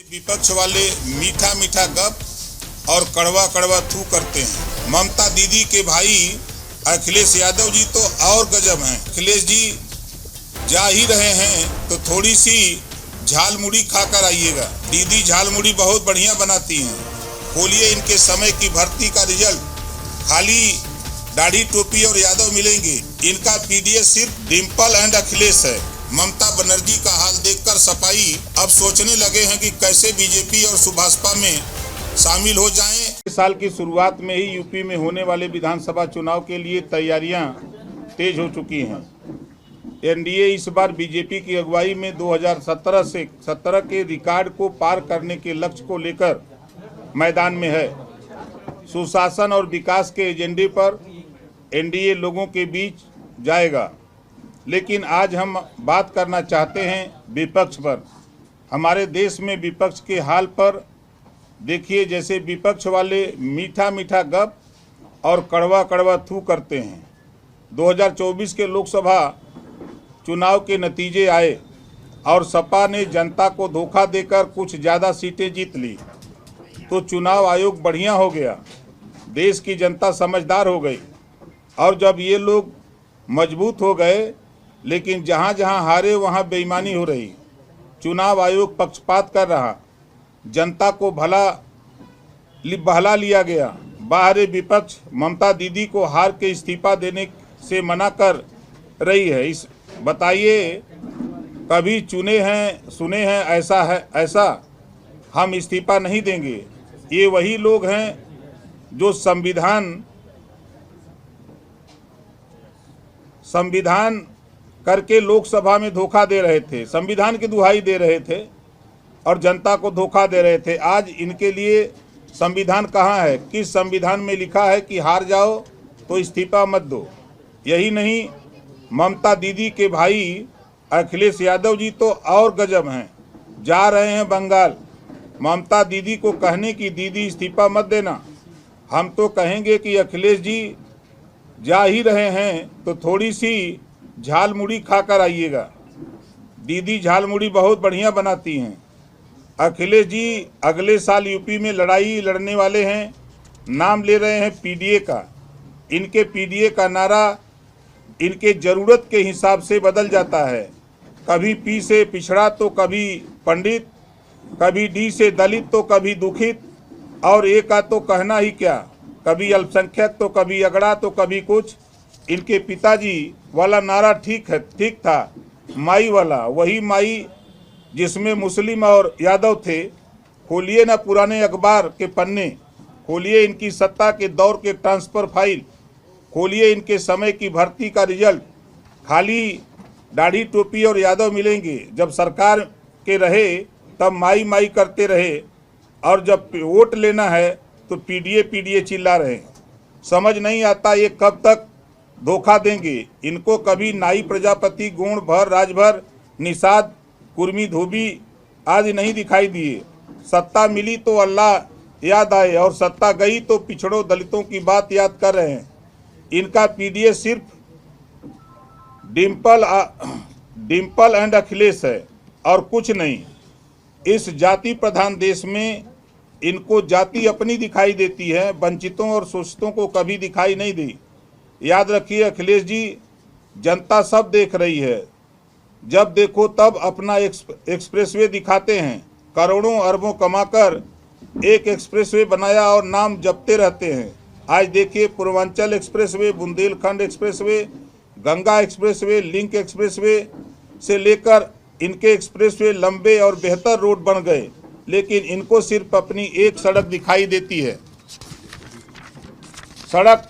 विपक्ष वाले मीठा मीठा गप और कड़वा कड़वा थू करते हैं। ममता दीदी के भाई अखिलेश यादव जी तो और गजब हैं। अखिलेश जी जा ही रहे हैं तो थोड़ी सी झाल मुड़ी खाकर आइएगा। दीदी झाल मुड़ी बहुत बढ़िया बनाती हैं। खोलिए इनके समय की भर्ती का रिजल्ट, खाली दाढ़ी टोपी और यादव मिलेंगे। इनका पीडीएस सिर्फ डिम्पल एंड अखिलेश है। ममता बनर्जी का हाल देखकर सपाई अब सोचने लगे हैं कि कैसे बीजेपी और सुभाषपा में शामिल हो जाएं। इस साल की शुरुआत में ही यूपी में होने वाले विधानसभा चुनाव के लिए तैयारियां तेज हो चुकी हैं। एनडीए इस बार बीजेपी की अगुवाई में 2017 से 17 के रिकॉर्ड को पार करने के लक्ष्य को लेकर मैदान में है। सुशासन और विकास के एजेंडे पर एनडीए लोगों के बीच जाएगा, लेकिन आज हम बात करना चाहते हैं विपक्ष पर। हमारे देश में विपक्ष के हाल पर देखिए। जैसे विपक्ष वाले मीठा मीठा गप और कड़वा कड़वा थू करते हैं। 2024 के लोकसभा चुनाव के नतीजे आए और सपा ने जनता को धोखा देकर कुछ ज़्यादा सीटें जीत ली, तो चुनाव आयोग बढ़िया हो गया। देश की जनता समझदार हो गई और जब ये लोग मजबूत हो गए, लेकिन जहाँ जहाँ हारे वहाँ बेईमानी हो रही। चुनाव आयोग पक्षपात कर रहा, जनता को बहला लिया गया। बाहरी विपक्ष ममता दीदी को हार के इस्तीफा देने से मना कर रही है। इस बताइए, कभी चुने हैं सुने हैं ऐसा हम इस्तीफा नहीं देंगे। ये वही लोग हैं जो संविधान करके लोकसभा में धोखा दे रहे थे, संविधान की दुहाई दे रहे थे और जनता को धोखा दे रहे थे। आज इनके लिए संविधान कहाँ है? किस संविधान में लिखा है कि हार जाओ तो इस्तीफा मत दो? यही नहीं, ममता दीदी के भाई अखिलेश यादव जी तो और गजब हैं। जा रहे हैं बंगाल। ममता दीदी को कहने की दीदी इस्तीफा मत देना। हम तो कहेंगे कि अखिलेश जी जा ही रहे हैं तो थोड़ी सी झाल मुड़ी खाकर आइएगा। दीदी झाल मुड़ी बहुत बढ़िया बनाती हैं। अखिलेश जी अगले साल यूपी में लड़ाई लड़ने वाले हैं। नाम ले रहे हैं पीडीए का। इनके पीडीए का नारा इनके ज़रूरत के हिसाब से बदल जाता है। कभी पी से पिछड़ा तो कभी पंडित, कभी डी से दलित तो कभी दुखित, और ए का तो कहना ही क्या, कभी अल्पसंख्यक तो कभी अगड़ा तो कभी कुछ। इनके पिताजी वाला नारा ठीक था, माई वाला, वही माई जिसमें मुस्लिम और यादव थे। खोलिए ना पुराने अखबार के पन्ने, खोलिए इनकी सत्ता के दौर के ट्रांसफ़र फाइल, खोलिए इनके समय की भर्ती का रिजल्ट, खाली दाढ़ी टोपी और यादव मिलेंगे। जब सरकार के रहे तब माई माई करते रहे और जब वोट लेना है तो पीडीए चिल्ला रहे हैं। समझ नहीं आता ये कब तक धोखा देंगे। इनको कभी नाई प्रजापति, गुण भर, राजभर, निषाद, कुर्मी, धोबी आदि नहीं दिखाई दिए। सत्ता मिली तो अल्लाह याद आए और सत्ता गई तो पिछड़ों दलितों की बात याद कर रहे हैं। इनका पीडीए सिर्फ डिम्पल एंड अखिलेश है और कुछ नहीं। इस जाति प्रधान देश में इनको जाति अपनी दिखाई देती है, वंचितों और शोषितों को कभी दिखाई नहीं दी। याद रखिए अखिलेश जी, जनता सब देख रही है। जब देखो तब अपना एक्सप्रेसवे दिखाते हैं। करोड़ों अरबों कमाकर एक एक्सप्रेसवे बनाया और नाम जपते रहते हैं। आज देखिए Purvanchal expressway, Bundelkhand expressway, Ganga expressway, link expressway से लेकर इनके एक्सप्रेसवे लंबे और बेहतर रोड बन गए, लेकिन इनको सिर्फ अपनी एक सड़क दिखाई देती है। सड़क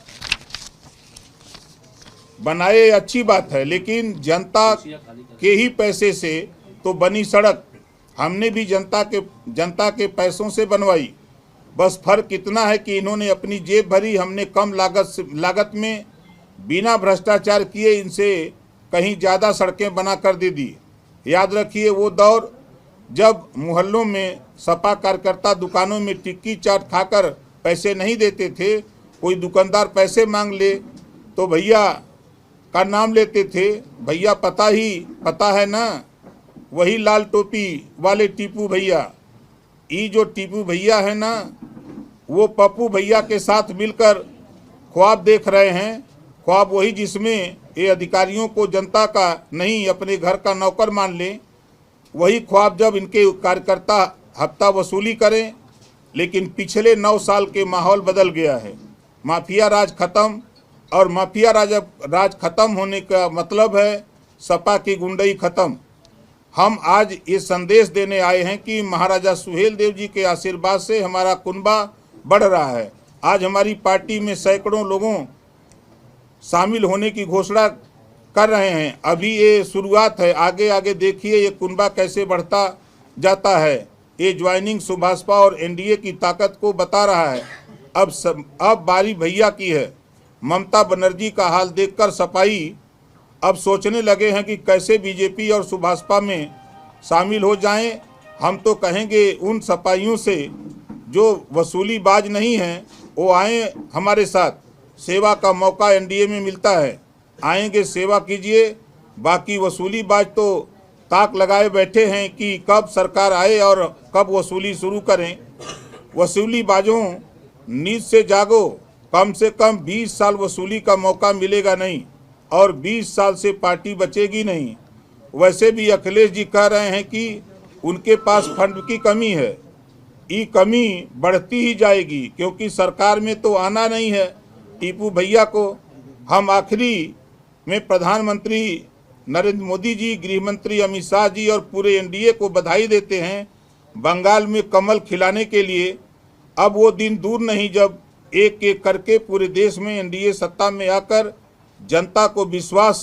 बनाए अच्छी बात है, लेकिन जनता के ही पैसे से तो बनी सड़क। हमने भी जनता के पैसों से बनवाई। बस फर्क इतना है कि इन्होंने अपनी जेब भरी, हमने कम लागत में बिना भ्रष्टाचार किए इनसे कहीं ज़्यादा सड़कें बना कर दे दी। याद रखिए वो दौर जब मोहल्लों में सपा कार्यकर्ता दुकानों में टिक्की चाट खाकर पैसे नहीं देते थे। कोई दुकानदार पैसे मांग ले तो भैया का नाम लेते थे। भैया पता है ना, वही लाल टोपी वाले टीपू भैया। ये जो टीपू भैया है ना, वो पप्पू भैया के साथ मिलकर ख्वाब देख रहे हैं। ख्वाब वही जिसमें ये अधिकारियों को जनता का नहीं अपने घर का नौकर मान लें। वही ख्वाब जब इनके कार्यकर्ता हफ्ता वसूली करें। लेकिन पिछले 9 साल के माहौल बदल गया है। माफिया राज खत्म, और माफिया राज खत्म होने का मतलब है सपा की गुंडई खत्म। हम आज ये संदेश देने आए हैं कि महाराजा सुहेलदेव जी के आशीर्वाद से हमारा कुनबा बढ़ रहा है। आज हमारी पार्टी में सैकड़ों लोगों शामिल होने की घोषणा कर रहे हैं। अभी ये शुरुआत है, आगे आगे देखिए ये कुनबा कैसे बढ़ता जाता है। ये ज्वाइनिंग सुभाषपा और एनडीए की ताकत को बता रहा है। अब बारी भैया की है। ममता बनर्जी का हाल देखकर सपाई अब सोचने लगे हैं कि कैसे बीजेपी और सुभाषपा में शामिल हो जाएं। हम तो कहेंगे उन सपाइयों से जो वसूलीबाज नहीं हैं, वो आएँ हमारे साथ। सेवा का मौका एनडीए में मिलता है, आएंगे सेवा कीजिए। बाकी वसूलीबाज तो ताक लगाए बैठे हैं कि कब सरकार आए और कब वसूली शुरू करें। वसूलीबाजों नींद से जागो, कम से कम 20 साल वसूली का मौका मिलेगा नहीं, और 20 साल से पार्टी बचेगी नहीं। वैसे भी अखिलेश जी कह रहे हैं कि उनके पास फंड की कमी है। ये कमी बढ़ती ही जाएगी क्योंकि सरकार में तो आना नहीं है टीपू भैया को। हम आखिरी में प्रधानमंत्री नरेंद्र मोदी जी, गृह मंत्री अमित शाह जी और पूरे एनडीए को बधाई देते हैं बंगाल में कमल खिलाने के लिए। अब वो दिन दूर नहीं जब एक एक करके पूरे देश में एनडीए सत्ता में आकर जनता को विश्वास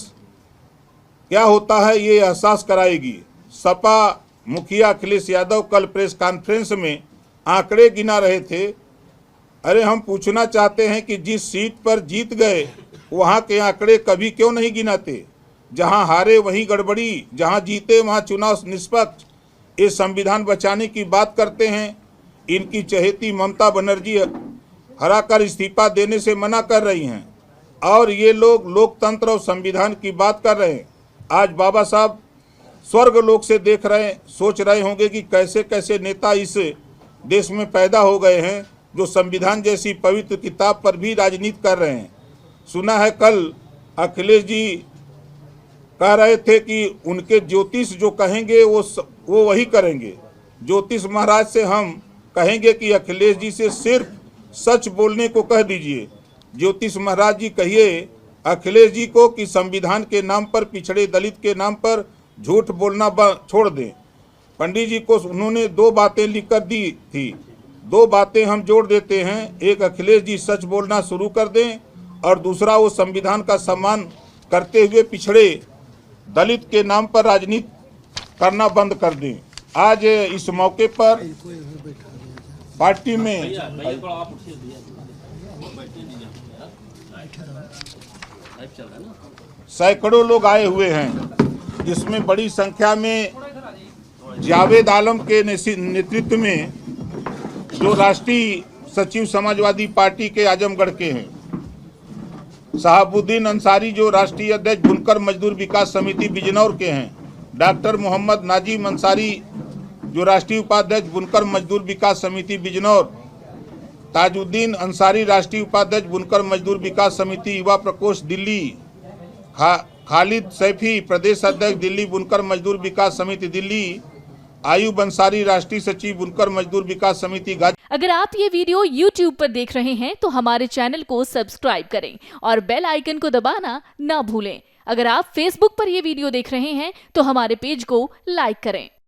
क्या होता है ये एहसास कराएगी। सपा मुखिया अखिलेश यादव कल प्रेस कॉन्फ्रेंस में आंकड़े गिना रहे थे। अरे हम पूछना चाहते हैं कि जिस सीट पर जीत गए वहाँ के आंकड़े कभी क्यों नहीं गिनाते? जहाँ हारे वहीं गड़बड़ी, जहाँ जीते वहाँ चुनाव निष्पक्ष। ये संविधान बचाने की बात करते हैं। इनकी चहेती ममता बनर्जी हराकर इस्तीफा देने से मना कर रही हैं, और ये लोग लोकतंत्र और संविधान की बात कर रहे हैं। आज बाबा साहब स्वर्ग लोक से देख रहे, सोच रहे होंगे कि कैसे कैसे नेता इस देश में पैदा हो गए हैं जो संविधान जैसी पवित्र किताब पर भी राजनीति कर रहे हैं। सुना है कल अखिलेश जी कह रहे थे कि उनके ज्योतिष जो कहेंगे वो वही करेंगे। ज्योतिष महाराज से हम कहेंगे कि अखिलेश जी से सिर्फ सच बोलने को कह दीजिए। ज्योतिष महाराज जी कहिए अखिलेश जी को कि संविधान के नाम पर, पिछड़े दलित के नाम पर झूठ बोलना छोड़ दें। पंडित जी को उन्होंने 2 बातें लिख कर दी थी, 2 बातें हम जोड़ देते हैं। एक, अखिलेश जी सच बोलना शुरू कर दें, और दूसरा वो संविधान का सम्मान करते हुए पिछड़े दलित के नाम पर राजनीति करना बंद कर दें। आज इस मौके पर पार्टी में सैकड़ों लोग आए हुए हैं, जिसमें बड़ी संख्या में जावेद आलम के नेतृत्व में जो राष्ट्रीय सचिव समाजवादी पार्टी के आजमगढ़ के हैं, शहाबुद्दीन अंसारी जो राष्ट्रीय अध्यक्ष बुनकर मजदूर विकास समिति बिजनौर के हैं, डॉक्टर मोहम्मद नाजिम अंसारी जो राष्ट्रीय उपाध्यक्ष बुनकर मजदूर विकास समिति बिजनौर, ताजुद्दीन अंसारी राष्ट्रीय उपाध्यक्ष बुनकर मजदूर विकास समिति युवा प्रकोष्ठ दिल्ली, खालिद सैफी प्रदेश अध्यक्ष दिल्ली बुनकर मजदूर विकास समिति दिल्ली, आयुब अंसारी राष्ट्रीय सचिव बुनकर मजदूर विकास समिति गाजी। अगर आप ये वीडियो YouTube पर देख रहे हैं तो हमारे चैनल को सब्सक्राइब करें और बेल आइकन को दबाना ना भूलें। अगर आप Facebook पर ये वीडियो देख रहे हैं तो हमारे पेज को लाइक करें।